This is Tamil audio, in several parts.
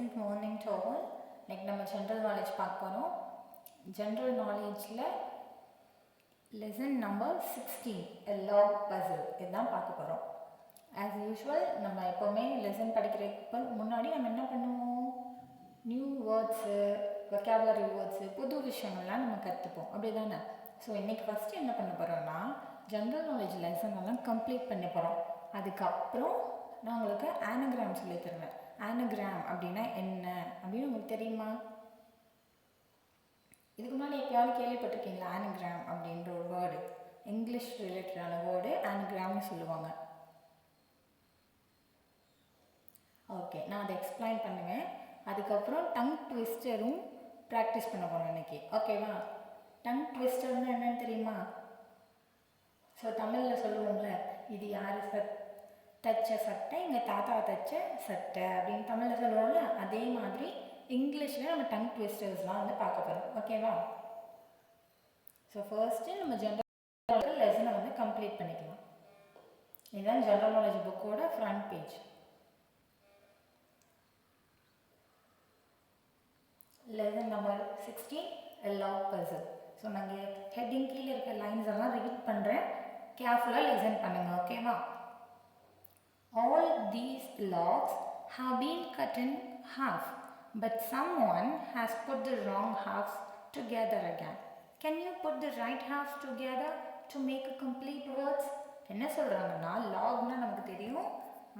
pleasant morning to all. Like நம்ம general knowledge பார்க்க போறோம். General knowledgeல lesson number 16 a log puzzle இதான் பார்க்க போறோம். As usual நம்ம எப்பவுமே lesson படிக்கிறதுக்கு முன்னாடி நம்ம என்ன பண்ணுவோம்? நியூ வேர்ட்ஸ், vocabulary words, புது விஷயங்கள்லாம் நம்ம கற்றுப்போம். அப்படிதானே? ஸோ இன்னைக்கு ஃபஸ்ட்டு என்ன பண்ண போகிறோம்னா ஜென்ரல் நாலேஜ் லெசன் எல்லாம் கம்ப்ளீட் பண்ண போகிறோம். அதுக்கப்புறம் நான் உங்களுக்கு ஆனகிராம் சொல்லி தருவேன். ஆனகிராம் அப்படின்னா என்ன அப்படின்னு உங்களுக்கு தெரியுமா? இதுக்கு முன்னாடி எப்பயாவது கேள்விப்பட்டிருக்கீங்களா? ஆனகிராம் அப்படின்ற ஒரு வேர்டு, இங்கிலீஷ் ரிலேட்டடான வேர்டு ஆனகிராம்னு சொல்லுவாங்க. ஓகே, நான் அதை எக்ஸ்பிளைன் பண்ணுவேன். அதுக்கப்புறம் டங் ட்விஸ்டரும் ப்ராக்டிஸ் பண்ண போகிறோம் இன்னைக்கு. ஓகேவா? டங் ட்விஸ்டர்னு என்னன்னு தெரியுமா? ஸோ தமிழில் சொல்லுவோம்ல, இது யார் தச்ச சட்டை, எங்கள் தாத்தா தச்ச சட்டை அப்படின்னு தமிழில் சொல்லுவோம்ல, அதே மாதிரி இங்கிலீஷில் நம்ம டங் ட்விஸ்டர்ஸ்லாம் வந்து பார்க்க போகிறோம். ஓகேவா? ஸோ ஃபர்ஸ்ட்டு நம்ம ஜென்ரல் லெசனை வந்து கம்ப்ளீட் பண்ணிக்கலாம். இதுதான் ஜென்ரல் நாலேஜ் புக்கோட front page. Lesson number 16 a log puzzle. So நாங்கள் ஹெட்டிங் கீழே இருக்க லைன்ஸ் எல்லாம் ரீட் பண்ணுறேன், கேர்ஃபுல்லாக லிசன் பண்ணுங்கள். ஓகேவா? All these logs have been cut in half, but someone has put the wrong halves together again. Can you put the right halves together to make a complete words? என்ன சொல்கிறாங்கன்னா, லாக்னா நமக்கு தெரியும்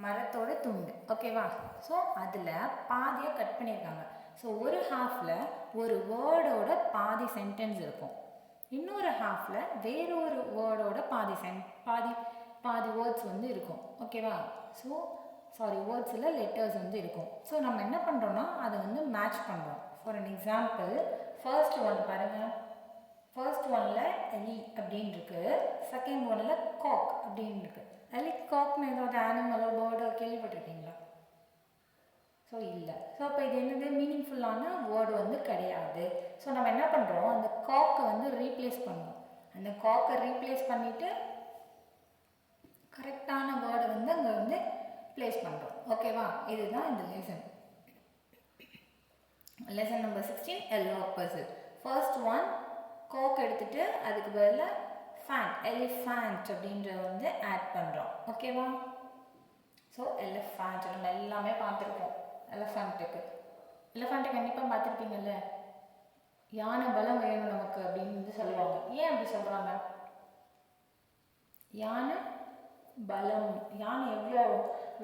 மரத்தோட துண்டு. ஓகேவா? ஸோ அதில் பாதியாக கட் பண்ணியிருக்காங்க. ஸோ ஒரு ஹாஃபில் ஒரு வேர்டோட பாதி சென்டென்ஸ் இருக்கும், இன்னொரு ஹாஃபில் வேறொரு வேர்டோட பாதி வேர்ட்ஸ் வந்து இருக்கும். ஓகேவா? ஸோ வேர்ட்ஸில் லெட்டர்ஸ் வந்து இருக்கும். ஸோ நம்ம என்ன பண்ணுறோன்னா அதை வந்து மேட்ச் பண்ணுறோம். For an example, first one பாருங்கள். ஃபர்ஸ்ட் ஒனில் எலி அப்படின்னு இருக்கு, செகண்ட் ஒனில் காக் அப்படின்னு இருக்கு. எலி காக்னு ஏதாவது ஆனிமலோ பேர்டோ கேள்விப்பட்டிருக்கீங்களா? ஸோ இல்லை. ஸோ அப்போ இது என்னது? மீனிங்ஃபுல்லான வேர்டு வந்து கிடையாது. ஸோ நம்ம என்ன பண்ணுறோம், அந்த காக்கை வந்து ரீப்ளேஸ் பண்ணுறோம். அந்த காக்கை ரீப்ளேஸ் பண்ணிவிட்டு கரெக்டான வேர்டை வந்து அங்கே வந்து ப்ளேஸ் பண்ணுறோம். ஓகேவா? இதுதான் இந்த lesson number 16 a log puzzle. First one காக் எடுத்துகிட்டு அதுக்கு பதிலாக ஃபேன், எலிஃபேண்ட் அப்படின்ற வந்து ஆட் பண்ணுறோம். ஓகேவா? ஸோ எலிஃபேண்ட் நம்ம எல்லாமே பார்த்துருக்கோம். எலிஃபேண்ட்டை கண்டிப்பாக பார்த்துருப்பீங்கல்ல. யானை பலம் வேணும் நமக்கு அப்படின்னு வந்து சொல்லுவாங்க. ஏன் அப்படி சொல்கிறாங்க? யானை பலம், யானை எவ்வளோ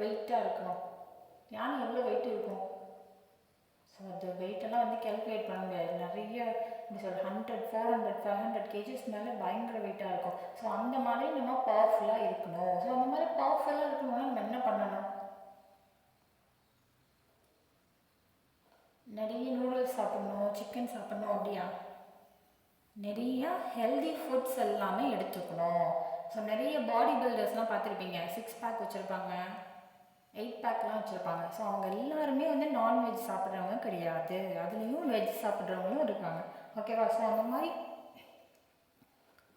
வெயிட்டாக இருக்கணும், யானை எவ்வளோ வெயிட் இருக்கும். ஸோ அந்த வெயிட்டெல்லாம் வந்து கேல்குலேட் பண்ண முடியாது. நிறைய இப்படி சொல்ல 100, 400, 500 kgs மேலே பயங்கர வெயிட்டாக இருக்கும். ஸோ அந்த மாதிரி நம்ம பவர்ஃபுல்லாக இருக்கணும். ஸோ அந்த மாதிரி பவர்ஃபுல்லாக இருக்கணும்னா நம்ம என்ன பண்ணணும்? நிறைய நூடுல்ஸ் சாப்பிடணும், சிக்கன் சாப்பிடணும். அப்படியா? நிறைய ஹெல்தி ஃபுட்ஸ் எல்லாமே எடுத்துக்கணும். ஸோ நிறைய பாடி பில்டர்ஸ்லாம் பார்த்துருப்பீங்க, 6 பேக் வச்சுருப்பாங்க, 8 பேக்லாம் வச்சுருப்பாங்க. ஸோ அவங்க எல்லாருமே வந்து நான்வெஜ் சாப்பிட்றவங்க கிடையாது, அதுலேயும் வெஜ் சாப்பிட்றவங்களும் இருக்காங்க. ஓகேவா? ஸோ அந்த மாதிரி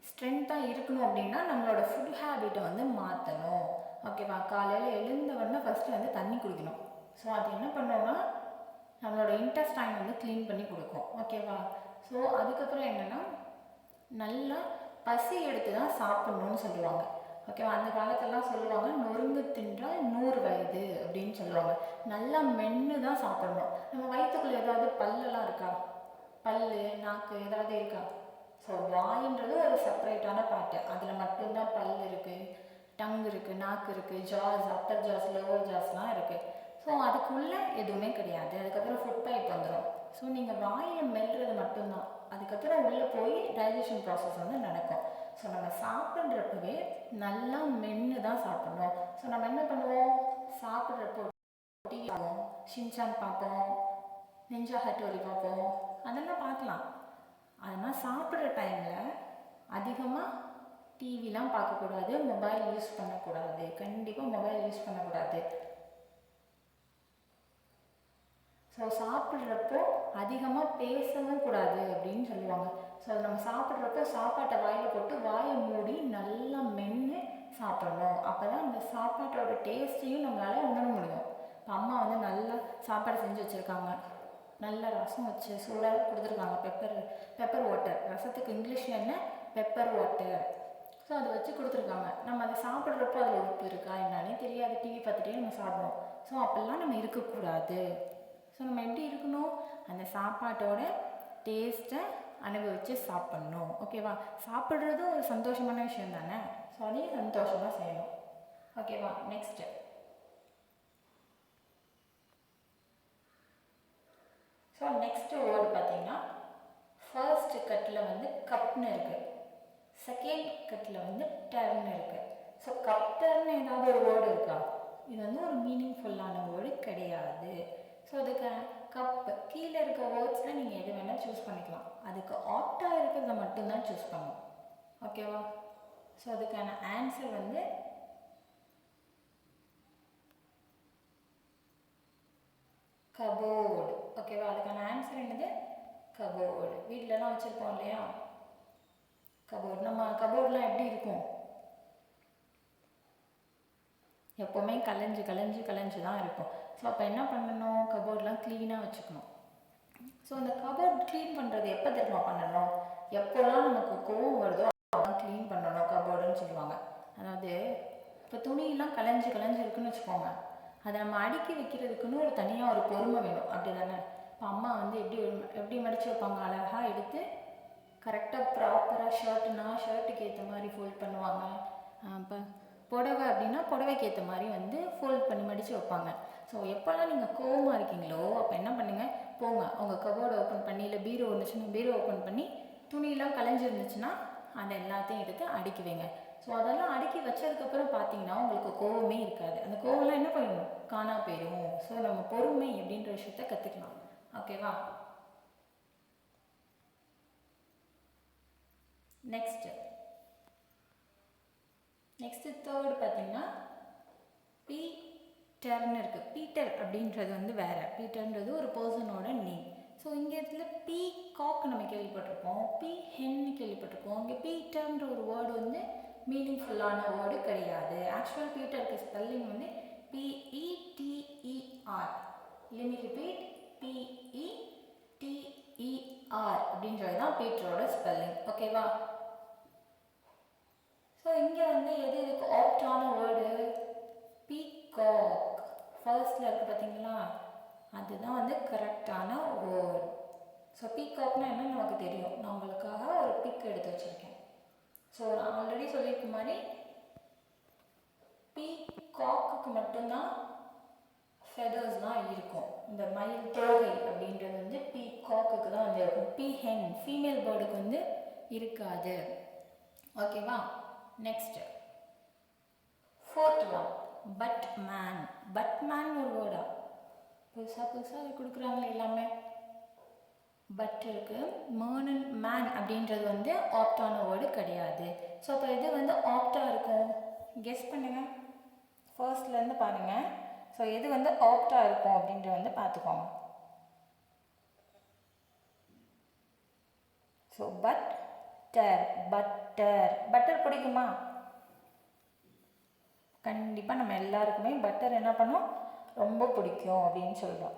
ஸ்ட்ரென்த்தாக இருக்கணும் அப்படின்னா நம்மளோட ஃபுட் ஹேபிட்டை வந்து மாற்றணும். ஓகேவா? காலையில் எழுந்தவொடனே ஃபஸ்ட்டு வந்து தண்ணி குடிக்கணும். ஸோ அது என்ன பண்ணோன்னா நம்மளோட இன்டெஸ்டைன் வந்து க்ளீன் பண்ணி கொடுக்கும். ஓகேவா? ஸோ அதுக்கப்புறம் என்னென்னா நல்லா பசி எடுத்து தான் சாப்பிட்ணுன்னு சொல்லுவாங்க. ஓகேவா? அந்த காலத்திலலாம் சொல்லுவாங்க, நொறுங்கு தின்றால் 100 வயது அப்படின்னு சொல்லுவாங்க. நல்லா மென்று தான் சாப்பிடணும். நம்ம வயிற்றுக்குள்ளே ஏதாவது பல்லெல்லாம் இருக்கா? பல், நாக்கு ஏதாவது இருக்கா? ஸோ வாயின்றது ஒரு செப்பரேட்டான பார்ட்டு, அதில் மட்டும்தான் பல் இருக்குது, டங் இருக்குது, நாக்கு இருக்குது, ஜாஸ், அப்பர் ஜாஸ், லோவர் ஜாஸ்லாம் இருக்குது. ஸோ அதுக்குள்ளே எதுவுமே கிடையாது. அதுக்கப்புறம் ஃபுட் பைப் வந்துடும். ஸோ நீங்கள் வாயில் மெல்றது மட்டும்தான், அதுக்கப்புறம் உள்ளே போய் டைஜஷன் ப்ராசஸ் வந்து நடக்கும். ஸோ நம்ம சாப்பிட்றப்பவே நல்லா மென்று தான் சாப்பிடணும். ஸோ நம்ம என்ன பண்ணுவோம், சாப்பிட்றப்போ டிவி பார்ப்போம், ஷின்சான் பார்ப்போம், நிஞ்சா ஹட்டோரி பார்ப்போம், அதெல்லாம் பார்க்கலாம். அதனால் சாப்பிட்ற டைமில் அதிகமாக டிவிலாம் பார்க்கக்கூடாது, மொபைல் யூஸ் பண்ணக்கூடாது. கண்டிப்பாக மொபைல் யூஸ் பண்ணக்கூடாது. ஸோ சாப்பிட்றப்போ அதிகமாக பேசவும் கூடாது அப்படின்னு சொல்லுவாங்க. ஸோ நம்ம சாப்பிட்றப்போ சாப்பாட்டை வாயில் போட்டு வாயை மூடி நல்லா மென்று சாப்பிடணும். அப்போ தான் அந்த சாப்பாட்டோட டேஸ்ட்டையும் நம்மளால் உணர முடியும். அம்மா வந்து நல்லா சாப்பாடு செஞ்சு வச்சுருக்காங்க, நல்ல ரசம் வச்சு சூடாக கொடுத்துருக்காங்க. பெப்பர் வாட்டர், ரசத்துக்கு இங்கிலீஷில் என்ன பெப்பர் வாட்டர். ஸோ அதை வச்சு கொடுத்துருக்காங்க. நம்ம அதை சாப்பிட்றப்போ அதில் உப்பு இருக்கா என்னன்னே தெரியாது, டிவி பார்த்துட்டே நம்ம சாப்பிடுவோம். ஸோ அப்படிலாம் நம்ம இருக்கக்கூடாது. ஸோ நம்ம எப்படி இருக்கணும், அந்த சாப்பாட்டோட டேஸ்ட்டை அனுபவித்து சாப்பிட்ணும். ஓகேவா? சாப்பிட்றதும் ஒரு சந்தோஷமான விஷயம் தானே. ஸோ அதையும் சந்தோஷமாக செய்யணும். ஓகேவா? நெக்ஸ்ட்டு ஸோ நெக்ஸ்ட்டு வேர்டு பார்த்தீங்கன்னா, ஃபர்ஸ்ட் கட்டில் வந்து கப்னு இருக்குது, செகண்ட் கட்டில் வந்து டர்ன்னு இருக்குது. ஸோ கப்டர்னு ஏதாவது ஒரு வேர்டு இருக்கா? இது வந்து ஒரு மீனிங்ஃபுல்லான வேர்டு கிடையாது. ஸோ அதுக்கு கப் கீழே இருக்க வேர்ட்ஸில் நீங்கள் எது வேணால் சூஸ் பண்ணிக்கலாம். அதுக்கு ஆப்டாக இருக்கிறத மட்டும்தான் சூஸ் பண்ணணும். ஓகேவா? ஸோ அதுக்கான ஆன்சர் வந்து கபோர்டு. ஓகேவா? அதுக்கான ஆன்சர் என்னது? கபோர்டு. வீட்டிலலாம் வச்சுருப்போம் இல்லையா கபோர்டு. நம்ம கபோர்டெலாம் எப்படி இருக்கும்? எப்போவுமே கலைஞ்சு கலைஞ்சு கலைஞ்சு தான் இருக்கும். ஸோ அப்போ என்ன பண்ணணும், கபோர்டெலாம் க்ளீனாக வச்சுக்கணும். ஸோ அந்த கபோர்ட் க்ளீன் பண்ணுறது எப்போ தெரியுமா பண்ணணும்? எப்போல்லாம் நமக்கு கோவம் வருதோ அப்போதான் க்ளீன் பண்ணணும் கபோர்டுன்னு சொல்லுவாங்க. அதாவது இப்போ துணியெல்லாம் கலைஞ்சு கலைஞ்சு இருக்குன்னு வச்சுக்கோங்க, அதை நம்ம அடுக்கி வைக்கிறதுக்குன்னு ஒரு தனியாக ஒரு பொறுமை வேணும். அப்படி தானே? இப்போ அம்மா வந்து எப்படி மடித்து வைப்பாங்க, அழகாக எடுத்து கரெக்டாக ப்ராப்பராக ஷர்ட்டுக்கு ஏற்ற மாதிரி ஃபோல்ட் பண்ணுவாங்க. இப்போ புடவை அப்படின்னா புடவைக்கு ஏற்ற மாதிரி வந்து ஃபோல்ட் பண்ணி மடித்து வைப்பாங்க. ஸோ எப்போல்லாம் நீங்கள் கோவமாக இருக்கீங்களோ அப்போ என்ன பண்ணுங்கள், போங்க உங்கள் கபோர்டை ஓப்பன் பண்ணி, இல்லை பீரோ இருந்துச்சுன்னா பீரோ ஓப்பன் பண்ணி துணியெல்லாம் கலைஞ்சிருந்துச்சுன்னா அதை எல்லாத்தையும் எடுத்து அடுக்கி வைங்க. ஸோ அதெல்லாம் அடுக்கி வச்சதுக்கப்புறம் பார்த்தீங்கன்னா உங்களுக்கு கோவமே இருக்காது. அந்த கோவம்லாம் என்ன பண்ணணும், காணா போயிடும். ஸோ நம்ம பொறுமை அப்படின்ற விஷயத்த கற்றுக்கலாம். ஓகேவா? நெக்ஸ்ட்டு தேர்டு பார்த்தீங்கன்னா பீட்டர்னு இருக்குது. பீட்டர் அப்படின்றது வந்து வேறு, பீட்டர்ன்றது ஒரு பர்சனோட நேம். ஸோ இங்கே இடத்துல பீ காக் நம்ம கேள்விப்பட்டிருப்போம், பீ ஹென்னு கேள்விப்பட்டிருப்போம். இங்கே பீட்டர்ன்ற ஒரு வேர்டு வந்து மீனிங்ஃபுல்லான வேர்டு கிடையாது. ஆக்சுவல் பீட்டருக்கு ஸ்பெல்லிங் வந்து PETER. Let me repeat, PETER அப்படின்றது தான் பீட்டரோட ஸ்பெல்லிங். ஓகேவா? ஸோ இங்கே வந்து எது இதுக்கு ஆப்டான வேர்டு, பீகாக் ஃபர்ஸ்டில் இருக்குது பார்த்தீங்களா, அதுதான் வந்து கரெக்டான வேர்டு. ஸோ பீகாக்னா என்னன்னு நமக்கு தெரியும். நான் உங்களுக்காக ஒரு பிக் எடுத்து வச்சுருக்கேன். ஸோ நான் ஆல்ரெடி சொல்லியிருக்க மாதிரி பீகாக்குக்கு மட்டும்தான் ஃபெதர்ஸ்லாம் இருக்கும். இந்த மயில் தோகை அப்படின்றது வந்து பீகாக்குக்கு தான் வந்து இருக்கும். பீஹென் ஃபீமேல் பேர்டுக்கு வந்து இருக்காது. ஓகேவா? Next fourth one Batman. Batman ஒரு வேர்டா? புதுசாக கொடுக்குறாங்களே எல்லாமே. பட் இருக்குது, மேன் அப்படின்றது வந்து ஆப்டான வேர்டு கிடையாது. ஸோ அப்போ இது வந்து ஆப்டாக இருக்கும், கெஸ் பண்ணுங்கள். ஃபர்ஸ்ட்லேருந்து பாருங்கள். ஸோ எது வந்து ஆப்டாக இருக்கும் அப்படின்றத வந்து பார்த்துக்கோங்க. ஸோ பட்டர் பிடிக்குமா? கண்டிப்பாக நம்ம எல்லாருக்குமே பட்டர் என்ன பண்ணோம், ரொம்ப பிடிக்கும் அப்படின்னு சொல்கிறோம்.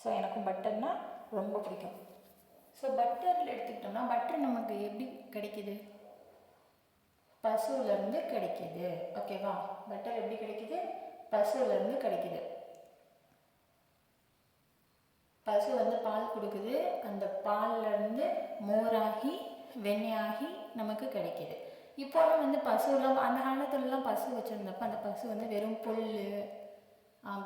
ஸோ எனக்கும் பட்டர்னா ரொம்ப பிடிக்கும். ஸோ பட்டரில் எடுத்துக்கிட்டோம்னா பட்டர் நமக்கு எப்படி கிடைக்கிது, பசுவிலேருந்து கிடைக்கிது. ஓகேவா? பட்டர் எப்படி கிடைக்கிது, பசுவிலேருந்து கிடைக்கிது. பசு வந்து பால் கொடுக்குது, அந்த பால்லேருந்து மோராகி வெண்ணெயாகி நமக்கு கிடைக்கிது. இப்போலாம் வந்து பசுலாம் அந்த காலத்துலலாம் பசு வச்சுருந்தப்போ அந்த பசு வந்து வெறும் புல்,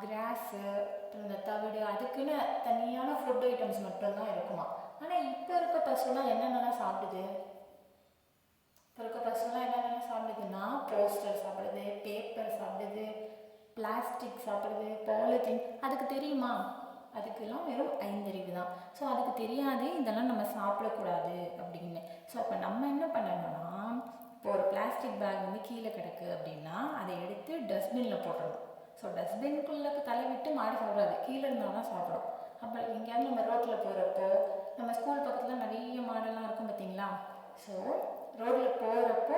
கிராஸு, அப்புறம் இந்த தவிடு, அதுக்குன்னு தனியான ஃபுட் ஐட்டம்ஸ் மட்டும்தான் இருக்குமா. ஆனால் இப்போ இருக்க பசுலாம் என்னென்னலாம் சாப்பிடுது, இப்போ இருக்க பசுலாம் என்னென்னலாம் சாப்பிடுதுன்னா போஸ்டர் சாப்பிடுது, பேப்பர் சாப்பிடுது, பிளாஸ்டிக் சாப்பிடுது, பாலித்தீன். அதுக்கு தெரியுமா? அதுக்கெல்லாம் வெறும் 5 அறிவு தான். ஸோ அதுக்கு தெரியாது இதெல்லாம் நம்ம சாப்பிடக்கூடாது அப்படின்னு. ஸோ அப்போ நம்ம என்ன பண்ணணும்னா, இப்போ ஒரு பிளாஸ்டிக் பேக் வந்து கீழே கிடக்கு அப்படின்னா அதை எடுத்து டஸ்ட்பினில் போடணும். ஸோ டஸ்ட்பின்குள்ளே தலை விட்டு மாடி சாப்பிடாது, கீழே இருந்தால் தான் சாப்பிடும். அப்போ எங்கேயாவது நம்ம ரோட்டில் போகிறப்போ, நம்ம ஸ்கூல் பக்கத்தில் நிறைய மாடெல்லாம் இருக்கும் பார்த்தீங்களா. ஸோ ரோட்டில் போகிறப்போ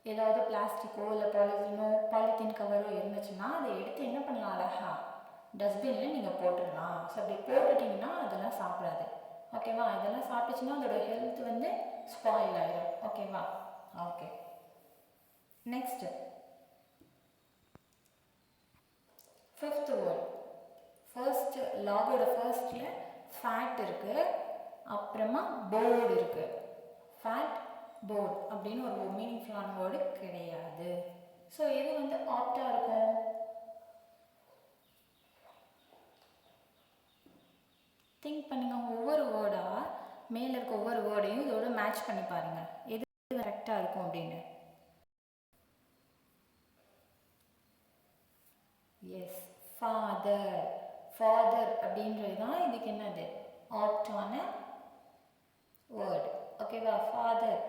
ஏதாவது பிளாஸ்டிக்கோ இல்லை பாலித்தீன் கவரோ இருந்துச்சுன்னா அதை எடுத்து என்ன பண்ணலாம், அழகா டஸ்ட்பினில் நீங்கள் போட்டுடலாம். ஸோ அப்படி போட்டுட்டிங்கன்னா அதெல்லாம் சாப்பிடாது. ஓகேவா, இதெல்லாம் சாப்பிட்டுச்சுன்னா அதோட ஹெல்த் வந்து ஸ்பாயில் ஆகிடும். ஓகேவா, okay. Next 5th word. First லாகோட ஃபர்ஸ்ட்ல ஃபேட் இருக்கு, அப்புறமா போர்டு இருக்கு. ஃபேட், போர்டு அப்படின்னு ஒரு மீனிங்ஃபுல்லான வேர்டு கிடையாது. ஸோ எது வந்து ஆப்டா இருக்கும்? திங்க் பண்ணுங்க. ஒவ்வொரு வேர்டா மேல இருக்க ஒவ்வொரு வேர்டையும் இதோட மேட்ச் பண்ணி பாருங்க, எது கரெக்டா இருக்கும் அப்படின்னு. S, father. ஃபாதர் அப்படின்றது தான் இதுக்கு என்னது, ஆப்டான வேர்டு. ஓகேவா, ஃபாதர்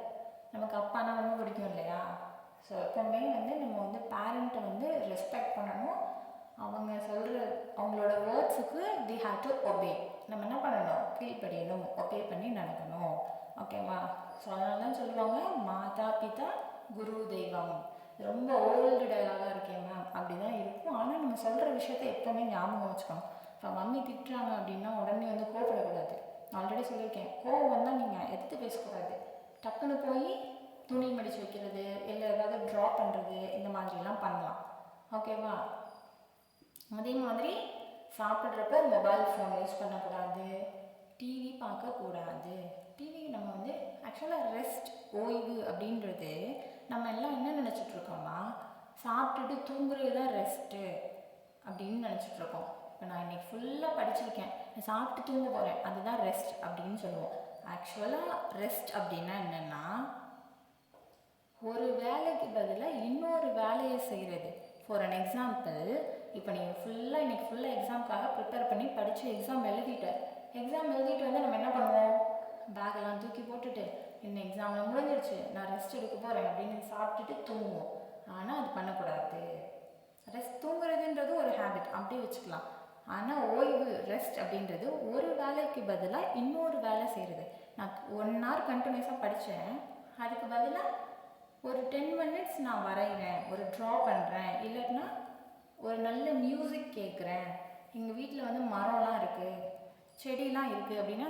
நமக்கு அப்பானா ரொம்ப பிடிக்கும் இல்லையா? ஸோ எப்பவுமே வந்து நம்ம வந்து பேரண்ட்டை வந்து ரெஸ்பெக்ட் பண்ணணும். அவங்க சொல்கிற அவங்களோட வேர்ட்ஸுக்கு வி ஹேவ் டு ஒபே. நம்ம என்ன பண்ணணும், கீழ்ப்படியணும், ஒபே பண்ணி நடக்கணும். ஓகேவா, ஸோ அதனால தான் சொல்லுவாங்க மாதா பிதா குரு தெய்வம். ரொம்ப ஓல்டு டைலாகாக இருக்கேன் மேம், அப்படி தான் இருக்கும். ஆனால் நம்ம சொல்கிற விஷயத்த எப்போவுமே ஞாபகம் வச்சுக்கணும். இப்போ மம்மி திட்டுறாங்க அப்படின்னா உடனே வந்து கோவப்படக்கூடாது. ஆல்ரெடி சொல்லியிருக்கேன், கோவம் வந்தால் நீங்கள் எடுத்து பேசக்கூடாது. டக்குன்னு போய் துணி மடித்து வைக்கிறது, இல்லை ஏதாவது ட்ரா பண்ணுறது, இந்த மாதிரிலாம் பண்ணலாம். ஓகேவா, அதே மாதிரி சாப்பிட்றப்ப மொபைல் ஃபோன் யூஸ் பண்ணக்கூடாது, டிவி பார்க்கக்கூடாது. டிவி நம்ம வந்து ஆக்சுவலாக ரெஸ்ட், ஓய்வு அப்படின்றது நம்ம எல்லாம் என்ன நினச்சிட்ருக்கோம்னா சாப்பிட்டுட்டு தூங்குறது தான் ரெஸ்ட்டு அப்படின்னு நினச்சிட்ருக்கோம். இப்போ நான் இன்றைக்கி ஃபுல்லாக படிச்சிருக்கேன், சாப்பிட்டு தூங்க போகிறேன், அதுதான் ரெஸ்ட் அப்படின்னு சொல்லுவோம். ஆக்சுவலாக ரெஸ்ட் அப்படின்னா என்னென்னா ஒரு வேலைக்கு பதிலாக இன்னொரு வேலையை செய்கிறது. ஃபார் அன் எக்ஸாம்பிள், இப்போ நீங்கள் இன்றைக்கி ஃபுல்லாக எக்ஸாமுக்காக ப்ரிப்பேர் பண்ணி படித்து எக்ஸாம் எழுதிட்டு வந்து நம்ம என்ன பண்ணுவோம், பேக்கெல்லாம் தூக்கி போட்டுட்டு இன்னும் எக்ஸாமில் முடிஞ்சிருச்சு, நான் ரெஸ்ட் எடுக்க போகிறேன் அப்படின்னு சாப்பிட்டுட்டு தூங்குவோம். ஆனால் அது பண்ணக்கூடாது. ரெஸ்ட், தூங்குறதுன்றது ஒரு ஹேபிட், அப்படியே வச்சுக்கலாம். ஆனால் ஓய்வு, ரெஸ்ட் அப்படின்றது ஒரு வேலைக்கு பதிலாக இன்னொரு வேலை செய்கிறது. நான் 1 hour கண்டினியூஸாக படித்தேன், அதுக்கு பதிலாக ஒரு 10 minutes நான் வரைகிறேன், ஒரு ட்ரா பண்ணுறேன், இல்லைன்னா ஒரு நல்ல மியூசிக் கேட்குறேன். எங்கள் வீட்டில் வந்து மரம்லாம் இருக்குது, செடிலாம் இருக்குது அப்படின்னா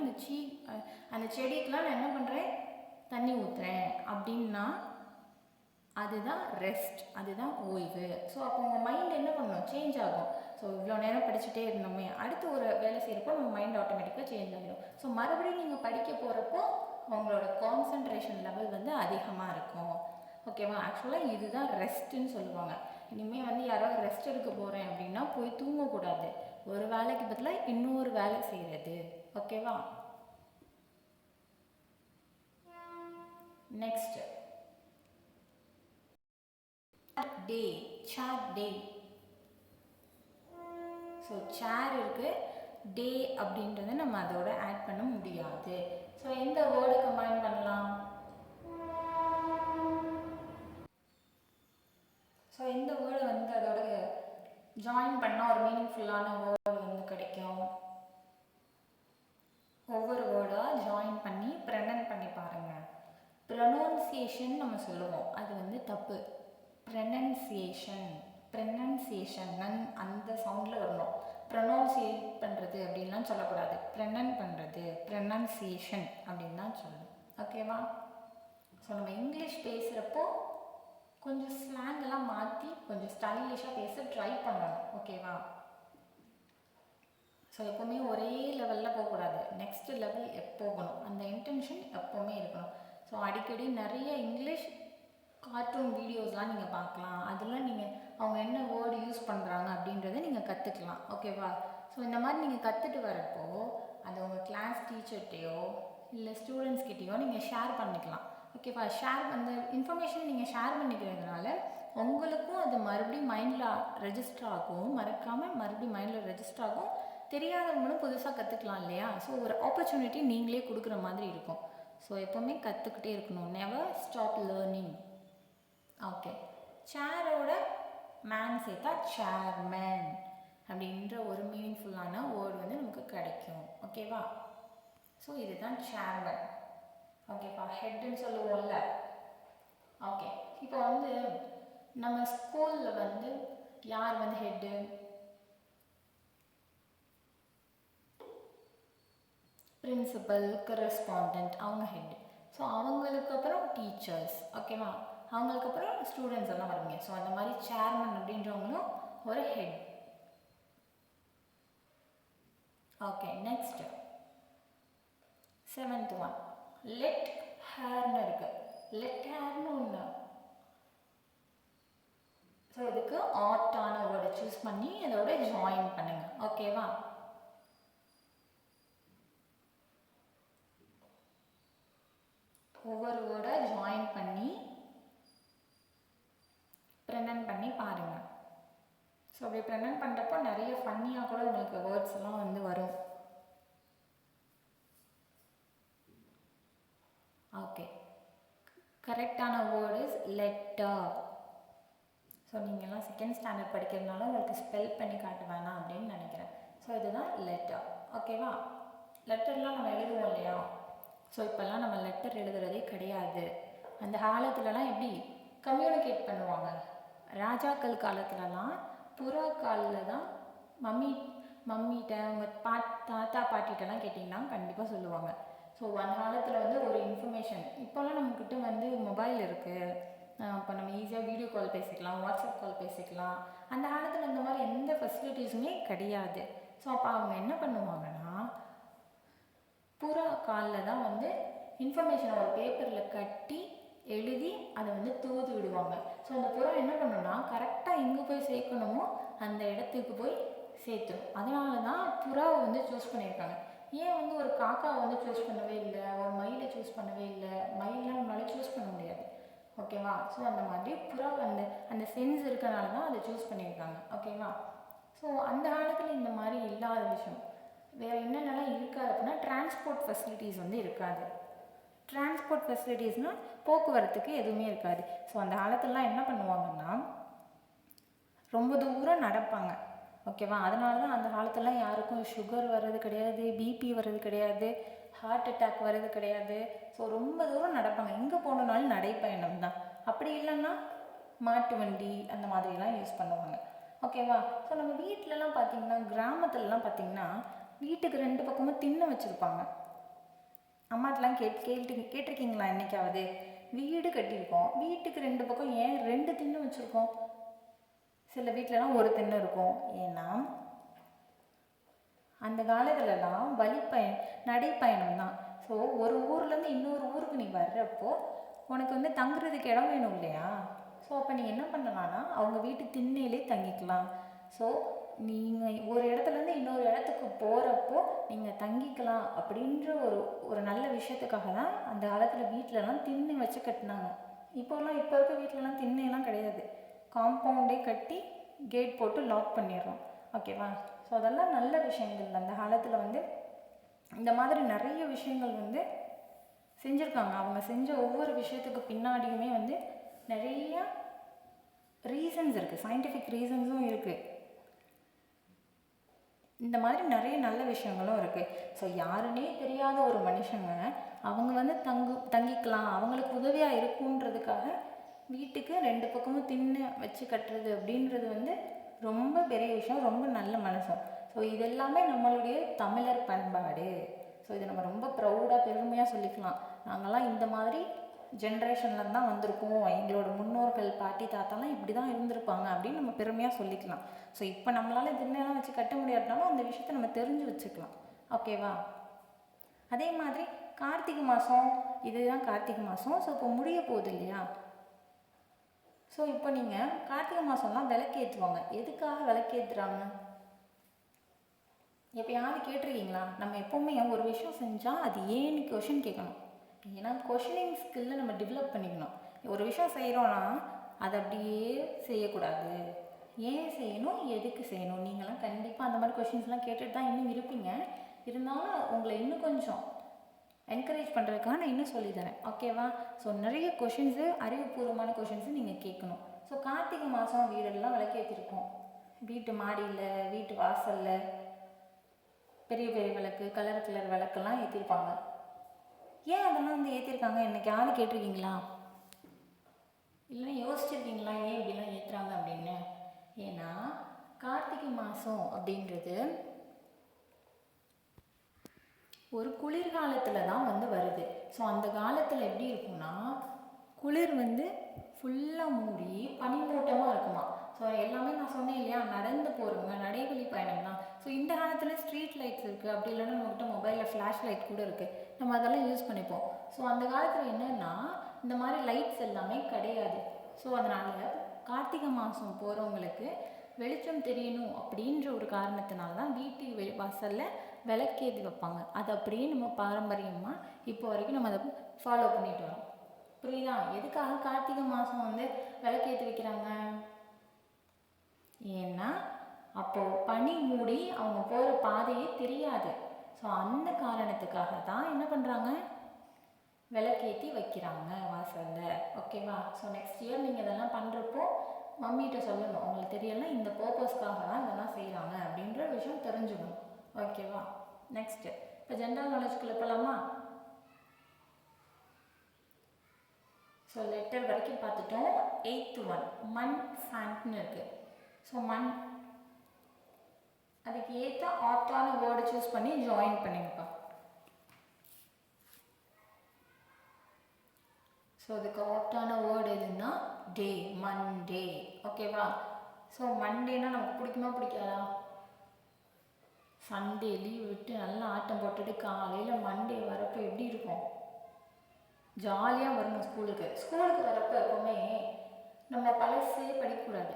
அந்த செடிக்கெலாம் நான் என்ன பண்ணுறேன், தண்ணி ஊற்றுறேன் அப்படின்னா அதுதான் ரெஸ்ட், அதுதான் ஓய்வு. ஸோ அப்போ உங்கள் மைண்ட் என்ன பண்ணணும், சேஞ்ச் ஆகும். ஸோ இவ்வளோ நேரம் படிச்சுட்டே இருந்தோமே, அடுத்து ஒரு வேலை செய்கிறப்போ நம்ம மைண்ட் ஆட்டோமேட்டிக்காக சேஞ்ச் ஆகிடும். ஸோ மறுபடியும் நீங்கள் படிக்க போகிறப்போ உங்களோட கான்சன்ட்ரேஷன் லெவல் வந்து அதிகமாக இருக்கும். ஓகேவா, ஆக்சுவலாக இதுதான் ரெஸ்ட்டுன்னு சொல்லுவாங்க. இனிமேல் வந்து யாராவது ரெஸ்ட் எடுக்க போகிறேன் அப்படின்னா போய் தூங்கக்கூடாது, ஒரு வேலைக்கு பதிலாக இன்னொரு வேலை செய்கிறது. ஓகேவா, நெக்ஸ்ட் டே, சேர் டே. ஸோ சேர் இருக்கு, டே அப்படின்றத நம்ம அதோட ஆட் பண்ண முடியாது. ஸோ எந்த வேர்டு கம்பைன் பண்ணலாம், ஸோ எந்த வேர்டு வந்து அதோட ஜாயின் பண்ணால் ஒரு மீனிங்ஃபுல்லான வேர்டு வந்து கிடைக்கும். ஒவ்வொரு வேர்டாக ஜாயின் பண்ணி ப்ரனன்ஸ் பண்ணி பாருங்கள். ப்ரொனவுன்சியேஷன் நம்ம சொல்லுவோம், அது வந்து தப்பு. ப்ரனன்சியேஷன் அந்த சவுண்டில் வரணும். ப்ரொனவுன்சியேட் பண்ணுறது அப்படின்லாம் சொல்லக்கூடாது, பண்ணுறது, ப்ரனன்சியேஷன் அப்படின்னு தான் சொல்லணும். ஓகேவா, ஸோ நம்ம இங்கிலீஷ் பேசுகிறப்போ கொஞ்சம் ஸ்லாங்கெல்லாம் மாற்றி கொஞ்சம் ஸ்டைலிஷாக பேச ட்ரை பண்ணணும். ஓகேவா, ஸோ எப்போவுமே ஒரே லெவலில் போகக்கூடாது, நெக்ஸ்ட் லெவல் போகணும், அந்த இன்டென்ஷன் எப்போவுமே இருக்கணும். ஸோ அடிக்கடி நிறைய இங்கிலீஷ் கார்ட்டூன் வீடியோஸ்லாம் நீங்கள் பார்க்கலாம், அதெல்லாம் நீங்கள் அவங்க என்ன வேர்டு யூஸ் பண்ணுறாங்க அப்படின்றத நீங்கள் கற்றுக்கலாம். ஓகேவா, ஸோ இந்த மாதிரி நீங்கள் கற்றுட்டு வரப்போ அது உங்கள் கிளாஸ் டீச்சர்கிட்டையோ இல்லை ஸ்டூடெண்ட்ஸ்கிட்டையோ நீங்கள் ஷேர் பண்ணிக்கலாம். ஓகேவா, அந்த இன்ஃபர்மேஷன் நீங்கள் ஷேர் பண்ணிக்கிறதுனால உங்களுக்கும் அது மறுபடியும் மைண்டில் ரெஜிஸ்டர் ஆகும், மறக்காமல் மறுபடியும் மைண்டில் ரெஜிஸ்டர் ஆகும், தெரியாதவங்களும் புதுசாக கற்றுக்கலாம் இல்லையா. ஸோ ஒரு ஆப்பர்ச்சுனிட்டி நீங்களே கொடுக்குற மாதிரி இருக்கும். ஸோ எப்போவுமே கற்றுக்கிட்டே இருக்கணும், நெவர் ஸ்டாப் லேர்னிங். ஓகே, சேரோட மேன் சேர்த்தா சேர்மேன் அப்படின்ற ஒரு மீனிங்ஃபுல்லான வேர்டு வந்து நமக்கு கிடைக்கும். ஓகேவா, ஸோ இதுதான் சேர்மேன். ஓகேப்பா, ஹெட்டுன்னு சொல்லுவோம்ல. ஓகே, இப்போ வந்து நம்ம ஸ்கூலில் வந்து யார் வந்து ஹெட்டு, பிரின்சிபல், கரஸ்பாண்டன்ட், அவங்க ஹெட். ஸோ அவங்களுக்கு அப்புறம் டீச்சர்ஸ், ஓகேவா, அவங்களுக்கு அப்புறம் ஸ்டூடெண்ட்ஸ் எல்லாம் வருவீங்க. ஸோ அந்த மாதிரி சேர்மன் அப்படின்றவங்களும் ஒரு head. Okay, next 7th one let ஹேர்னு இருக்கு. லெட் ஹேர்னு ஒன்று. ஸோ இதுக்கு ஆர்ட்டான வேர்டை சூஸ் பண்ணி அதோட ஜாயின் பண்ணுங்க, ஓகேவா. ஒவ்வொரு வேர்டை ஜாயின் பண்ணி ப்ரெசென்ட் பண்ணி பாருங்க. ஸோ அப்படி ப்ரெசென்ட் பண்ணுறப்போ நிறைய ஃபன்னியாக கூட உங்களுக்கு வேர்ட்ஸ் எல்லாம் வந்து வரும். ஓகே, கரெக்டான வேர்டு இஸ் லெட்டர். ஸோ நீங்கள்லாம் செகண்ட் ஸ்டாண்டர்ட் படிக்கிறதுனால உங்களுக்கு ஸ்பெல் பண்ணி காட்ட வேணாம் அப்படின்னு நினைக்கிறேன். ஸோ இதுதான் லெட்டர், ஓகேவா. லெட்டர்லாம் நம்ம எழுதுவோம் இல்லையா. ஸோ இப்போல்லாம் நம்ம லெட்டர் எழுதுறதே கிடையாது. அந்த காலத்துலலாம் எப்படி கம்யூனிகேட் பண்ணுவாங்க, ராஜாக்கள் காலத்துலலாம் புறா காலில் தான் மம்மிகிட்ட உங்கள் தாத்தா பாட்டிகிட்டலாம் கேட்டிங்கன்னா கண்டிப்பாக சொல்லுவாங்க. ஸோ அந்த காலத்தில் வந்து ஒரு இன்ஃபர்மேஷன், இப்போல்லாம் நம்மக்கிட்ட வந்து மொபைல் இருக்குது, இப்போ நம்ம ஈஸியாக வீடியோ கால் பேசிக்கலாம், வாட்ஸ்அப் கால் பேசிக்கலாம். அந்த காலத்தில் இந்த மாதிரி எந்த ஃபெசிலிட்டிஸுமே கிடையாது. ஸோ அப்போ அவங்க என்ன பண்ணுவாங்கன்னா புறா காலில் தான் வந்து இன்ஃபர்மேஷனை ஒரு பேப்பரில் கட்டி எழுதி அதை வந்து தூது விடுவாங்க. ஸோ அந்த புறா என்ன பண்ணுன்னா கரெக்டாக எங்கே போய் சேர்க்கணுமோ அந்த இடத்துக்கு போய் சேர்த்துடும். அதனால தான் புறாவை வந்து சூஸ் பண்ணியிருக்காங்க. ஏன் வந்து ஒரு காக்காவை வந்து சூஸ் பண்ணவே இல்லை, ஒரு மயிலை சூஸ் பண்ணவே இல்லை. மயிலாம் நம்மளால சூஸ் பண்ண முடியாது, ஓகேவா. ஸோ அந்த மாதிரி புறா அந்த சென்ஸ் இருக்கிறனால தான் அதை சூஸ் பண்ணியிருக்காங்க, ஓகேவா. ஸோ அந்த காலத்தில் இந்த மாதிரி இல்லாத விஷயம் வேறு என்னென்னலாம் இருக்காது அப்படின்னா டிரான்ஸ்போர்ட் ஃபெசிலிட்டிஸ் வந்து இருக்காது. டிரான்ஸ்போர்ட் ஃபெசிலிட்டிஸ்னால் போக்குவரத்துக்கு எதுவுமே இருக்காது. ஸோ அந்த காலத்துலலாம் என்ன பண்ணுவாங்கன்னா ரொம்ப தூரம் நடப்பாங்க, ஓகேவா. அதனால தான் அந்த காலத்துலலாம் யாருக்கும் சுகர் வர்றது கிடையாது, பிபி வர்றது கிடையாது, ஹார்ட் அட்டாக் வர்றது கிடையாது. ஸோ ரொம்ப தூரம் நடப்பாங்க, எங்கே போகணுன்னாலும் நடைப்பயணம் தான். அப்படி இல்லைன்னா மாட்டு வண்டி அந்த மாதிரிலாம் யூஸ் பண்ணுவாங்க, ஓகேவா. ஸோ நம்ம வீட்டிலலாம் பார்த்திங்கன்னா கிராமத்துலலாம் பார்த்திங்கன்னா வீட்டுக்கு 2 பக்கமும் திண்ணை வச்சுருப்பாங்க. அம்மாட்டெலாம் கேட்டிருக்கீங்களா என்னைக்காவது? வீடு கட்டியிருக்கோம், வீட்டுக்கு 2 பக்கம் ஏன் 2 திண்ணை வச்சுருக்கோம்? சில வீட்டிலலாம் ஒரு திண்ணை இருக்கும். ஏன்னா அந்த காலத்துலலாம் நடைப்பயணம் தான். ஸோ ஒரு ஊர்லேருந்து இன்னொரு ஊருக்கு நீ வர்றப்போ உனக்கு வந்து தங்குறதுக்கு இடம் வேணும் இல்லையா. ஸோ அப்போ நீ என்ன பண்ணலான்னா அவங்க வீட்டு திண்ணையிலே தங்கிக்கலாம். ஸோ நீங்கள் ஒரு இடத்துலேருந்து இன்னொரு இடத்துக்கு போகிறப்போ நீங்கள் தங்கிக்கலாம் அப்படின்ற ஒரு நல்ல விஷயத்துக்காக தான் அந்த காலத்தில் வீட்டிலலாம் திண்ணை வச்சு கட்டினாங்க. இப்போ இருக்க வீட்டிலலாம் திண்ணையெல்லாம் கிடையாது, காம்பவுண்டே கட்டி கேட் போட்டு லாக் பண்ணிடுறோம், ஓகேவா. ஸோ அதெல்லாம் நல்ல விஷயங்கள். அந்த காலத்தில் வந்து இந்த மாதிரி நிறைய விஷயங்கள் வந்து செஞ்சுருக்காங்க. அவங்க செஞ்ச ஒவ்வொரு விஷயத்துக்கு பின்னாடியுமே வந்து நிறைய ரீசன்ஸ் இருக்குது, சயின்டிஃபிக் ரீசன்ஸும் இருக்குது. இந்த மாதிரி நிறைய நல்ல விஷயங்களும் இருக்குது. ஸோ யாருன்னே தெரியாத ஒரு மனுஷங்க அவங்க வந்து தங்கிக்கலாம், அவங்களுக்கு உதவியாக இருக்குன்றதுக்காக வீட்டுக்கு 2 பக்கமும் திண்ணை வச்சு கட்டுறது அப்படின்றது வந்து ரொம்ப பெரிய விஷயம், ரொம்ப நல்ல மனுஷன். ஸோ இதெல்லாமே நம்மளுடைய தமிழர் பண்பாடு. ஸோ இதை நம்ம ரொம்ப ப்ரௌடாக பெருமையாக சொல்லிக்கலாம். நாங்கள்லாம் இந்த மாதிரி ஜென்ரேஷனில் தான் வந்திருக்கோம், எங்களோட முன்னோர்கள் பாட்டி தாத்தாலாம் இப்படி தான் இருந்திருப்பாங்க அப்படின்னு நம்ம பெருமையாக சொல்லிக்கலாம். ஸோ இப்போ நம்மளால் திண்ணையெல்லாம் வச்சு கட்ட முடியாதுனாலும் அந்த விஷயத்தை நம்ம தெரிஞ்சு வச்சுக்கலாம், ஓகேவா. அதே மாதிரி கார்த்திகை மாதம், இதுதான் கார்த்திகை மாதம். ஸோ இப்போ முடிய போகுது இல்லையா. ஸோ இப்போ நீங்கள் கார்த்திகை மாதம்லாம் விளக்கேற்றுவாங்க. எதுக்காக விளக்கேற்றுறாங்க எப்போயாவது கேட்டிருக்கீங்களா? நம்ம எப்போவுமே ஒரு விஷயம் செஞ்சால் அது ஏன்னு கொஷின் கேட்கணும். ஏன்னா கொஷினிங் ஸ்கில்லை நம்ம டெவலப் பண்ணிக்கணும். ஒரு விஷயம் செய்கிறோன்னா அதை அப்படியே செய்யக்கூடாது, ஏன் செய்யணும், எதுக்கு செய்யணும். நீங்களாம் கண்டிப்பாக அந்த மாதிரி கொஷின்ஸ்லாம் கேட்டுட்டு தான் இன்னும் இருப்பீங்க. இருந்தாலும் உங்களை இன்னும் கொஞ்சம் என்கரேஜ் பண்ணுறதுக்காக நான் இன்னும் சொல்லித்தரேன், ஓகேவா. ஸோ நிறைய கொஷின்ஸு, அறிவுபூர்வமான கொஷின்ஸு நீங்கள் கேட்கணும். ஸோ கார்த்திகை மாதம் வீடெல்லாம் விளக்கேற்றிருக்கோம். வீட்டு மாடியில், வீட்டு வாசலில் பெரிய பெரிய விளக்கு, கலர் விளக்கெல்லாம் ஏற்றிருப்பாங்க. ஏன் அதெல்லாம் வந்து ஏற்றிருக்காங்க என்னைக்காவது கேட்டிருக்கீங்களா? இல்லைன்னா யோசிச்சிருக்கீங்களா ஏன் இப்படிலாம் ஏற்றுறாங்க அப்படின்னு? ஏன்னா கார்த்திகை மாதம் அப்படின்றது ஒரு குளிர்காலத்தில் தான் வந்து வருது. ஸோ அந்த காலத்தில் எப்படி இருக்கும்னா குளிர் வந்து ஃபுல்லாக மூடி பனிமூட்டமாக இருக்குமா. ஸோ எல்லாமே நான் சொன்னேன் இல்லையா, நடந்து போகிறவங்க நடைவழி பயணம் தான். ஸோ இந்த காலத்தில் ஸ்ட்ரீட் லைட்ஸ் இருக்குது, அப்படி இல்லைன்னா நம்மகிட்ட மொபைலில் ஃப்ளாஷ் லைட் கூட இருக்குது, நம்ம அதெல்லாம் யூஸ் பண்ணிப்போம். ஸோ அந்த காலத்தில் என்னென்னா இந்த மாதிரி லைட்ஸ் எல்லாமே கிடையாது. ஸோ அதனால் கார்த்திகை மாதம் போகிறவங்களுக்கு வெளிச்சம் தெரியணும் அப்படின்ற ஒரு காரணத்தினால தான் வீட்டு வாசலில் விளக்கேற்றி வைப்பாங்க. அது அப்படியே நம்ம பாரம்பரியமாக இப்போ வரைக்கும் நம்ம அதை ஃபாலோ பண்ணிட்டு வரோம். புரியுதா? எதுக்காக கார்த்திகை மாதம் வந்து விளக்கேற்றி வைக்கிறாங்க? ஏன்னா அப்போது பனி மூடி அவங்க போகிற பாதையே தெரியாது. ஸோ அந்த காரணத்துக்காக தான் என்ன பண்ணுறாங்க, விளக்கேற்றி வைக்கிறாங்க வாசலில். ஓகேவா? ஸோ நெக்ஸ்ட் இயர் நீங்கள் இதெல்லாம் பண்ணுறப்போ மம்மிகிட்ட சொல்லணும், உங்களுக்கு தெரியலனா இந்த பர்பஸ்க்காக தான் இதெல்லாம் செய்கிறாங்க அப்படின்ற விஷயம் தெரிஞ்சுக்கணும். ஓகேவா? நெக்ஸ்ட்டு இப்போ ஜென்ரல் நாலேஜ்குள்ளே போகலாமா? ஸோ லெட்டர் வரைக்கும் பார்த்துட்டோம். 8th one மண் ஃபேண்ட்னு இருக்குது. ஸோ மண் அதுக்கு ஏற்ற ஆப்டான வேர்டு சூஸ் பண்ணி ஜாயின் பண்ணிங்கப்பா. ஸோ அதுக்கு ஆப்டான வேர்டு எதுன்னா டே, மண்டே. ஓகேவா? ஸோ மண்டேனா நமக்கு பிடிக்குமா பிடிக்காதா? சண்டே லீவ் விட்டு நல்லா ஆட்டம் போட்டுட்டு காலையில் மண்டே வரப்போ எப்படி இருக்கும்? ஜாலியாக வரணும் ஸ்கூலுக்கு. ஸ்கூலுக்கு வரப்போ எப்போவுமே நம்ம பழசே படிக்கக்கூடாது.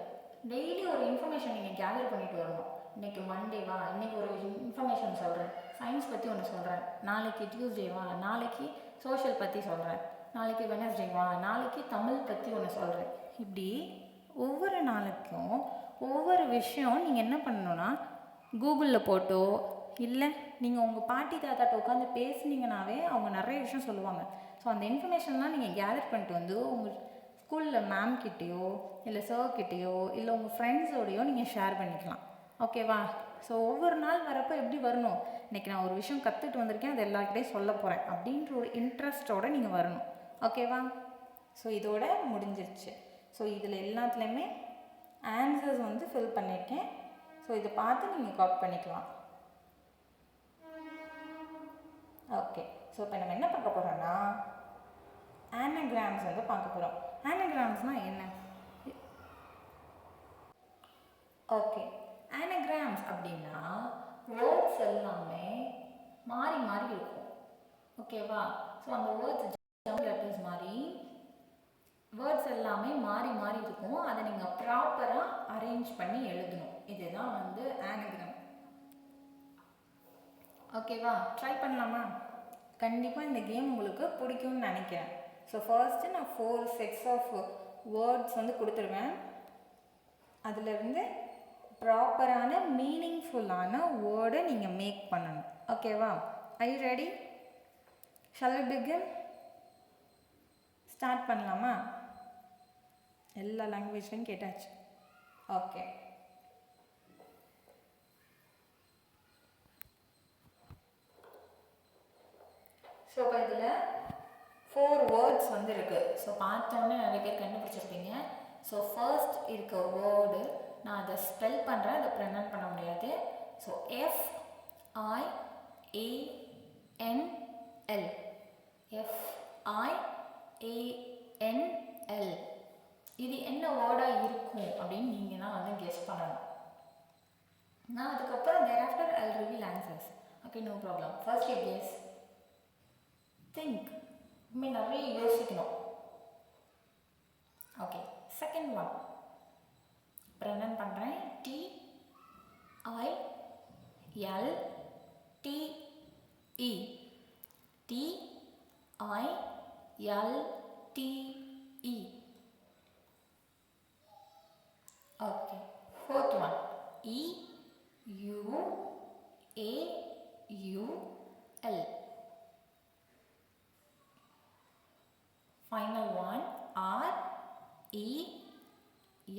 டெய்லி ஒரு இன்ஃபர்மேஷன் நீங்கள் கேதர் பண்ணிட்டு வரணும். இன்றைக்கி மண்டேவா, இன்றைக்கி ஒரு இன்ஃபர்மேஷன் சொல்கிறேன், சயின்ஸ் பற்றி ஒன்று சொல்கிறேன், நாளைக்கு டியூஸ்டேவா, நாளைக்கு சோஷியல் பற்றி சொல்கிறேன், நாளைக்கு வெனஸ்டேவா, நாளைக்கு தமிழ் பற்றி ஒன்று சொல்கிறேன். இப்படி ஒவ்வொரு நாளைக்கும் ஒவ்வொரு விஷயம் நீங்கள் என்ன பண்ணணுன்னா கூகுளில் போட்டோ இல்லை நீங்கள் உங்கள் பாட்டி தாத்தாட்ட உட்காந்து பேசுனீங்கன்னாவே அவங்க நிறைய விஷயம் சொல்லுவாங்க. ஸோ அந்த இன்ஃபர்மேஷன்லாம் நீங்கள் கேதர் பண்ணிட்டு வந்து உங்கள் ஸ்கூலில் மேம்கிட்டேயோ இல்லை சார்கிட்டேயோ இல்லை உங்கள் ஃப்ரெண்ட்ஸோடையோ நீங்கள் ஷேர் பண்ணிக்கலாம். ஓகேவா? ஸோ ஒவ்வொரு நாள் வரப்போ எப்படி வரணும், இன்றைக்கி நான் ஒரு விஷயம் கற்றுட்டு வந்திருக்கேன், அது எல்லாருக்கிட்டையும் சொல்ல போகிறேன் அப்படின்ற ஒரு இன்ட்ரெஸ்ட்டோடு நீங்கள் வரணும். ஓகேவா? ஸோ இதோட முடிஞ்சிருச்சு. ஸோ இதில் எல்லாத்துலேயுமே ஆன்சர்ஸ் வந்து ஃபில் பண்ணியிருக்கேன். ஸோ இதை பார்த்து நீங்கள் காப்பி பண்ணிக்கலாம். ஓகே. ஸோ இப்போ நம்ம என்ன பார்க்க போகிறோன்னா ஆனகிராம்ஸ் வந்து பார்க்க போகிறோம். ஆனகிராம்ஸ்னால் என்ன? ஓகே, ஆனகிராம்ஸ் அப்படின்னா வேர்ட்ஸ் எல்லாமே மாறி மாறி இருக்கும். ஓகேவா? ஸோ அந்த வேர்ட்ஸ் லெட்டர்ஸ் மாதிரி வேர்ட்ஸ் எல்லாமே மாறி மாறி இருக்கும். அதை நீங்கள் ப்ராப்பராக அரேஞ்ச் பண்ணி எழுதணும். இதுதான் வந்து ஆனகிராம். ஓகேவா? ட்ரை பண்ணலாமா? கண்டிப்பாக இந்த கேம் உங்களுக்கு பிடிக்கும்னு நினைக்கிறேன். ஸோ ஃபர்ஸ்ட்டு நான் 4 sets ஆஃப் வேர்ட்ஸ் வந்து கொடுத்துருவேன். அதிலிருந்து ப்ராப்பரான மீனிங்ஃபுல்லான வேர்டை நீங்கள் மேக் பண்ணணும். ஓகேவா? I you ready? Shall we begin? Start பண்ணலாமா? எல்லா லாங்குவேஜ்லையும் கேட்டாச்சு. ஓகே. ஸோ இப்போ இதில் 4 வேர்ட்ஸ் வந்து இருக்குது. ஸோ பார்த்தோன்னே நிறைய பேர் கண்டுபிடிச்சிருப்பீங்க. ஸோ ஃபர்ஸ்ட் இருக்க வேர்டு நான் அதை ஸ்பெல் பண்ணுறேன், அதை ப்ரொனவுன்ஸ் பண்ண முடியாது. So FIANL. FIANL. இது என்ன வேர்டாக இருக்கும் அப்படின்னு நீங்கள் தான் வந்து கெஸ் பண்ணணும். நான் அதுக்கப்புறம் thereafter I'll reveal answers. Okay, no problem. First you guess. Think. நிறைய யோசிக்கணும். ஓகே, செகண்ட் ஒன் ப்ரொனவுன்ஸ் பண்ணுறேன். TILTE. TILTE. Okay, fourth one EUAUL. Final one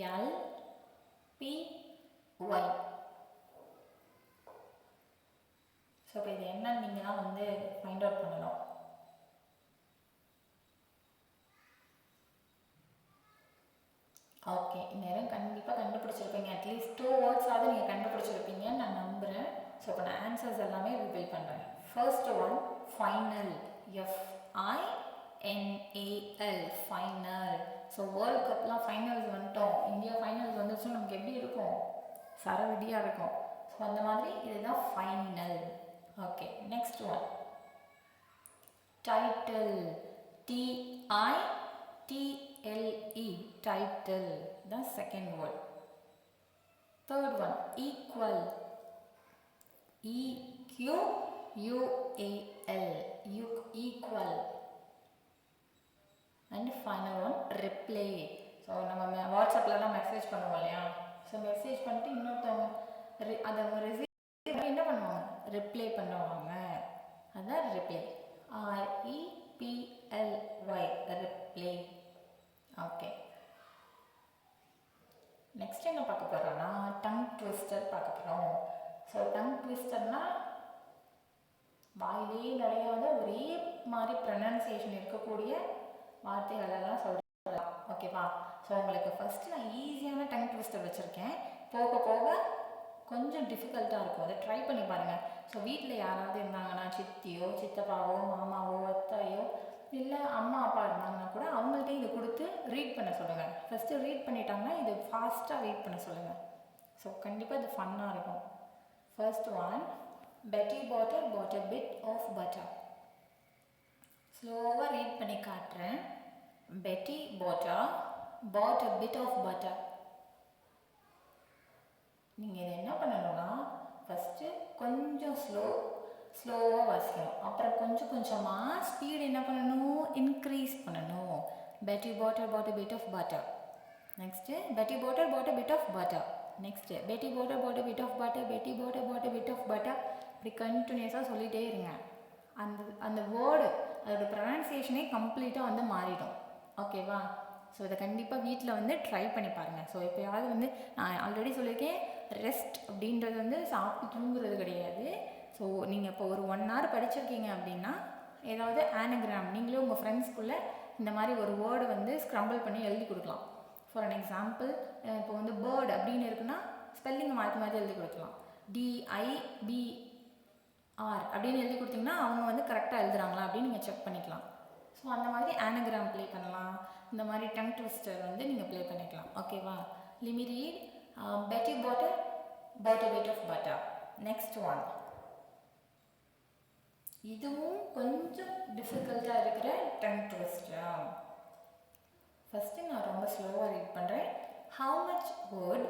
RELPY. So இப்போ இது என்னன்னு நீங்கள் தான் வந்து ஃபைண்ட் அவுட் பண்ணணும். இந்நேரம் கண்டிப்பாக கண்டுபிடிச்சிருப்பீங்க. அட்லீஸ்ட் 2 வேர்ட்ஸாவது நீங்கள் கண்டுபிடிச்சிருப்பீங்கன்னு நான் நம்புகிறேன். ஸோ இப்போ நான் ஆன்சர்ஸ் எல்லாமே ரிவீல் பண்ணுறேன். First one final, FINAL, final. So world கப்லாம் ஃபைனல்ஸ் வந்துட்டோம், இந்தியா ஃபைனல்ஸ் வந்துச்சுன்னா நமக்கு எப்படி இருக்கும்? சரவெடியாக இருக்கும். ஸோ அந்த மாதிரி இதுதான் final. Okay, next one title, TITLE, title தான் second word. Third one equal, EQUAL, equal. And final one reply. So நம்ம வாட்ஸ்அப்லலாம் மெசேஜ் பண்ணுவோம் இல்லையா? ஸோ மெசேஜ் பண்ணிட்டு இன்னொருத்தவங்க அதை ரிசீவ் என்ன பண்ணுவாங்க? ரிப்ளை பண்ணுவாங்க. அதுதான் reply, REPLY, reply. Okay, next என்ன பார்க்க போகிறோம்னா டங் ட்விஸ்டர் பார்க்க போகிறோம். ஸோ டங் ட்விஸ்டர்னால் வாயிலே நுழையாத ஒரே மாதிரி ப்ரொனன்சியேஷன் இருக்கக்கூடிய வார்த்தைகளெல்லாம் சொல்லலாம். ஓகேவா? ஸோ உங்களுக்கு ஃபஸ்ட்டு நான் ஈஸியான டங் ட்விஸ்டர் வச்சுருக்கேன். போக போக கொஞ்சம் டிஃபிகல்ட்டாக இருக்கும், அதை ட்ரை பண்ணி பாருங்கள். ஸோ வீட்டில் யாராவது இருந்தாங்கன்னா, சித்தியோ சித்தப்பாவோ மாமாவோ அத்தையோ இல்லை அம்மா அப்பா இருந்தாங்கன்னா கூட அவங்கள்ட்ட இதை கொடுத்து ரீட் பண்ண சொல்லுங்கள். ஃபஸ்ட்டு ரீட் பண்ணிட்டாங்கன்னா இது ஃபாஸ்ட்டாக ரீட் பண்ண சொல்லுங்கள். ஸோ கண்டிப்பாக இது ஃபன்னாக இருக்கும். First one, Betty bought a bit of butter. ஸ்லோவாக ரீட் பண்ணி காட்டுறேன். Betty bought a bit of butter. நீங்கள் இதை என்ன பண்ணணும்னா ஃபஸ்ட்டு கொஞ்சம் ஸ்லோவாக வாசிக்கணும். அப்புறம் கொஞ்சம் கொஞ்சமாக ஸ்பீடு என்ன பண்ணணும்? இன்க்ரீஸ் பண்ணணும். Betty bought a bit of butter. Next Betty bought a bit of butter. Next Betty bought a bit of butter. Betty bought a bit of butter. இப்படி கண்டினியூஸாக சொல்லிகிட்டே இருங்க. அந்த வேர்டு அதோட ப்ரொனன்சியேஷனே கம்ப்ளீட்டாக வந்து மாறிடும். ஓகேவா? ஸோ இதை கண்டிப்பாக வீட்டில் வந்து ட்ரை பண்ணி பாருங்கள். ஸோ எப்போயாவது வந்து நான் ஆல்ரெடி சொல்லியிருக்கேன், ரெஸ்ட் அப்படின்றது வந்து சாப்பிட்டு தூங்குறது கிடையாது. ஸோ நீங்கள் இப்போ ஒரு 1 hour படிச்சிருக்கீங்க அப்படின்னா ஏதாவது ஆனகிராம் நீங்களே உங்கள் ஃப்ரெண்ட்ஸ்குள்ளே இந்த மாதிரி ஒரு வேர்டு வந்து ஸ்க்ரம்பிள் பண்ணி எழுதி கொடுக்கலாம். ஃபார் அன் எக்ஸாம்பிள், இப்போ வந்து பேர்டு அப்படின்னு இருக்குன்னா ஸ்பெல்லிங் மாற்றி மாற்றி எழுதி கொடுக்கலாம். DIBR அப்படின்னு எழுதி கொடுத்தீங்கன்னா அவங்க வந்து கரெக்டாக எழுதுறாங்களா அப்படின்னு நீங்கள் செக் பண்ணிக்கலாம். ஸோ அந்த மாதிரி ஆனகிராம் ப்ளே பண்ணலாம். இந்த மாதிரி டங் ட்விஸ்டர் வந்து நீங்கள் ப்ளே பண்ணிக்கலாம். ஓகேவா? Let me read. Betty bought a bit of butter. Next one. இதுவும் கொஞ்சம் டிஃபிகல்ட்டாக இருக்கிற டங் ட்விஸ்டர். ஃபஸ்ட்டு நான் ரொம்ப ஸ்லோவாக ரீட் பண்ணுறேன். How much wood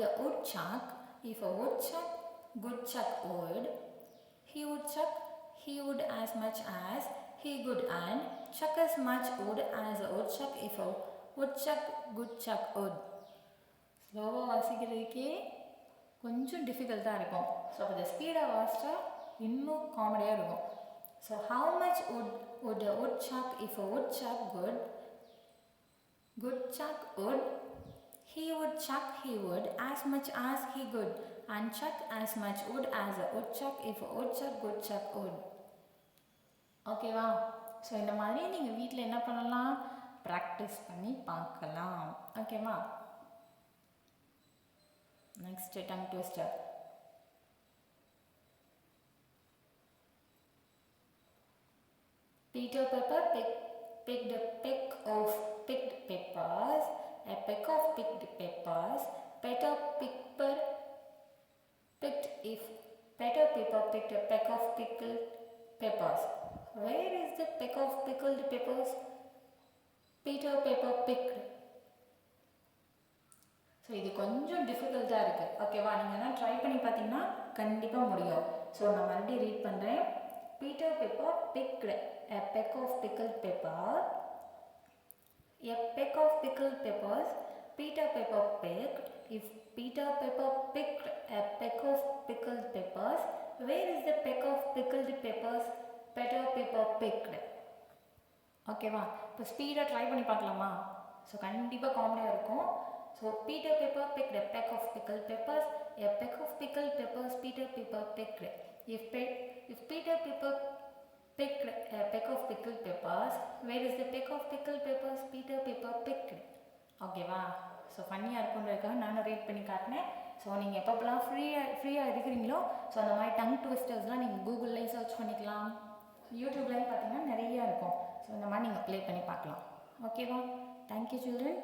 a woodchuck if a good chuck would? He would as much as he could, and chuck as much wood as a woodchuck if a good chuck would. ஸ்லோவாக வாசிக்கிறதுக்கே கொஞ்சம் டிஃபிகல்ட்டாக இருக்கும். ஸோ அதை ஸ்பீடாக வாசித்தா இன்னும் காமெடியாக இருக்கும். So how much would a woodchuck if a woodchuck good chuck would? He would as much as he could, and chuck as much wood as a woodchuck if a good chuck would. ஓகேவா? ஸோ இந்த மாதிரி நீங்கள் வீட்டில் என்ன பண்ணலாம்? ப்ராக்டிஸ் பண்ணி பார்க்கலாம். ஓகேவா? Next tongue twister. Peter Pepper picked a peck of picked peppers. A peck of picked peppers. Peter Pepper picked a peck of pickled peppers. Where is the peck of pickled peppers Peter Pepper picked? So இது கொஞ்சம் டிஃபிகல்ட்டாக இருக்குது. ஓகேவா? நீங்கள் எல்லாம் ட்ரை பண்ணி பார்த்தீங்கன்னா கண்டிப்பாக முடியும். ஸோ நான் மறுபடியும் ரீட் பண்ணுறேன். Peter Pepper picked a peck of pickled pepper. A peck of pickled peppers. Peter Pepper picked. If Peter Pepper picked a peck of pickled peppers, where is the peck of pickled peppers Peter Pepper picked? ஓகேவா? இப்போ ஸ்பீடாக ட்ரை பண்ணி பார்க்கலாமா? ஸோ கண்டிப்பாக காமெடியாக இருக்கும். So Peter Pepper picked a peck of pickled peppers. A peck of pickled peppers Peter Pepper picked. If Peter Pepper picked a peck of pickled peppers, where is the peck of pickled peppers Peter Pepper picked? ஓகேவா? ஸோ ஃபன்னியாக இருக்குன்றதுக்காக நானும் ரீட் பண்ணி காட்டினேன். ஸோ நீங்கள் எப்பப்பெல்லாம் ஃப்ரீயாக இருக்கிறீங்களோ ஸோ அந்த மாதிரி டங் ட்விஸ்டர்ஸ்லாம் நீங்கள் கூகுள்லேயும் சர்ச் பண்ணிக்கலாம், யூடியூப்லேயும் பார்த்தீங்கன்னா நிறையா இருக்கும். ஸோ இந்த மாதிரி நீங்கள் ப்ளே பண்ணி பார்க்கலாம். ஓகேவா? Thank you children.